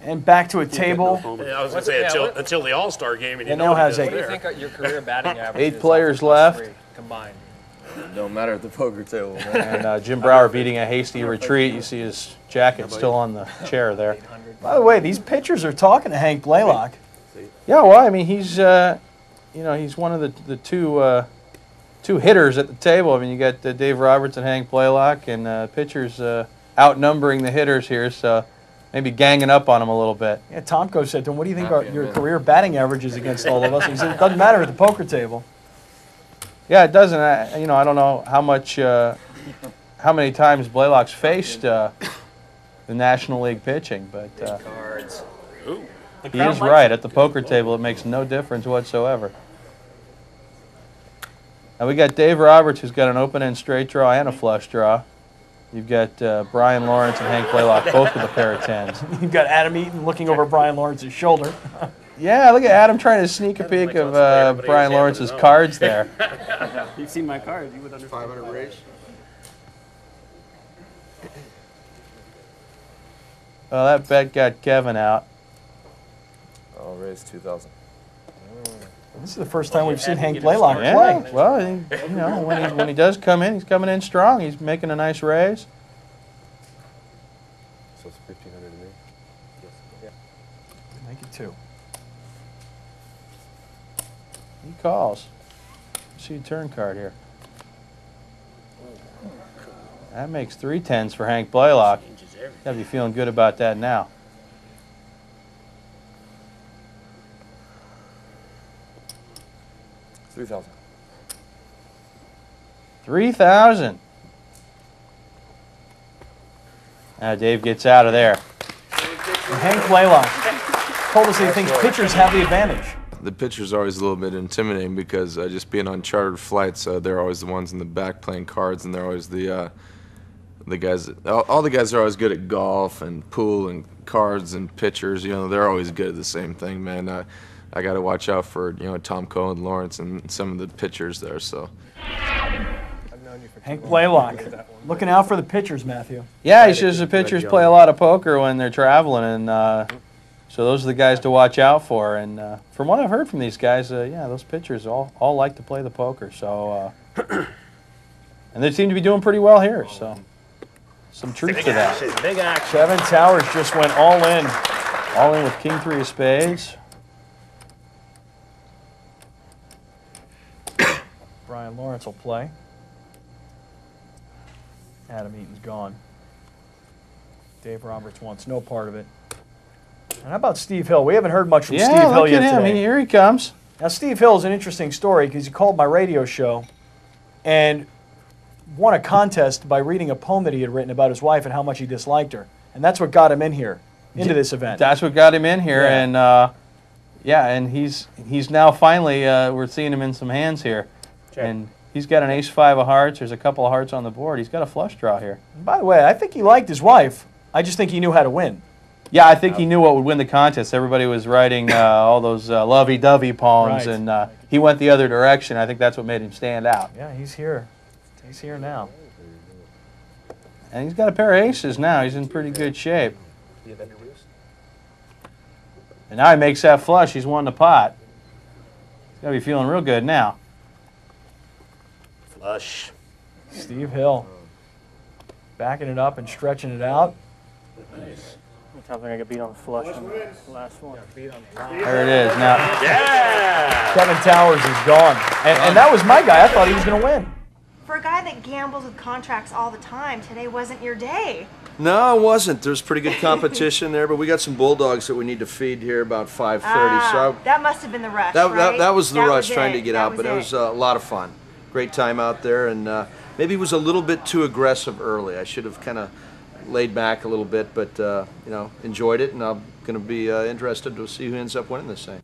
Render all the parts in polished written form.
And back to a table. Yeah, I was going to say until the All-Star game. And now has what do you think your career batting average is? 8 players left. Combined. It don't matter at the poker table, man. And Jim Brower beating a hasty retreat. You see his jacket still on the chair there. By the way, these pitchers are talking to Hank Blaylock. Yeah, well, I mean, he's he's one of the two hitters at the table. I mean, you got Dave Roberts and Hank Blaylock, and pitchers outnumbering the hitters here, so maybe ganging up on him a little bit. Yeah, Tomko said to him, "What do you think about your career batting averages against all of us?" He said, "It doesn't matter at the poker table." Yeah, it doesn't. I don't know how many times Blaylock's faced the National League pitching, but Cards. he is right. At the poker table, it makes no difference whatsoever. Now we got Dave Roberts, who's got an open-end straight draw and a flush draw. You've got Brian Lawrence and Hank Blaylock, both with a pair of 10s. You've got Adam Eaton looking over Brian Lawrence's shoulder. Yeah, look at Adam trying to sneak a peek of Brian Lawrence's cards there. You've seen my cards. You would understand. 500 raise. Well, that bet got Kevin out. I'll raise 2,000. This is the first time we've seen Hank Blaylock play. Yeah, well, when he does come in, he's coming in strong. He's making a nice raise. So it's 1,500 to me? Yes. Make it 2. He calls. See a turn card here. That makes 3 10s for Hank Blaylock. Gotta be feeling good about that now. $3,000. 3,000. Now Dave gets out of there. And Hank Blaylock told us he thinks pitchers have the advantage. The pitcher's always a little bit intimidating because just being on chartered flights, they're always the ones in the back playing cards, and they're always the guys. All the guys are always good at golf and pool and cards and pitchers. You know, they're always good at the same thing, man. I got to watch out for Tom Cohen, Lawrence, and some of the pitchers there. So. Hank Blaylock, looking out for the pitchers, Matthew. Yeah, he says the pitchers play a lot of poker when they're traveling, and so those are the guys to watch out for. And from what I've heard from these guys, yeah, those pitchers all like to play the poker. So, and they seem to be doing pretty well here. So, some truth to that. Big action. Kevin Towers just went all in with King 3 of spades. Brian Lawrence will play. Adam Eaton's gone. Dave Roberts wants no part of it. And how about Steve Hill? We haven't heard much from Steve Hill yet today. Here he comes. Now, Steve Hill is an interesting story because he called my radio show and won a contest by reading a poem that he had written about his wife and how much he disliked her. And that's what got him in here, into this event. That's what got him in here, Yeah. and yeah, and he's now finally we're seeing him in some hands here, and he's got an ace-5 of hearts. There's a couple of hearts on the board. He's got a flush draw here. And by the way, I think he liked his wife. I just think he knew how to win. Yeah, I think he knew what would win the contest. Everybody was writing all those lovey-dovey poems, Right. and he went the other direction. I think that's what made him stand out. Yeah, he's here. He's here now. And he's got a pair of aces now. He's in pretty good shape. And now he makes that flush. He's won the pot. He's got to be feeling real good now. Flush. Steve Hill backing it up and stretching it out. Nice. Sounds like I got beat on the flush on the last one. There it is. Now, Yeah! Kevin Towers is gone. And that was my guy. I thought he was going to win. For a guy that gambles with contracts all the time, today wasn't your day. No, it wasn't. There's pretty good competition there, but we got some bulldogs that we need to feed here about 5:30. So That must have been the rush, that right? was the That rush was trying it. to get That out, but it was a lot of fun. Great time out there, and maybe it was a little bit too aggressive early. I should have kind of laid back a little bit, but you know, enjoyed it, and I'm going to be interested to see who ends up winning this thing.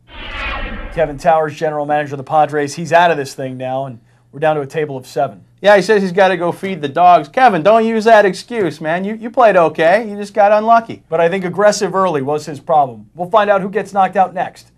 Kevin Towers, general manager of the Padres, he's out of this thing now, and we're down to a table of 7. yeah, he says he's got to go feed the dogs. Kevin, don't use that excuse, man. You played okay. You just got unlucky. But I think aggressive early was his problem. We'll find out who gets knocked out next.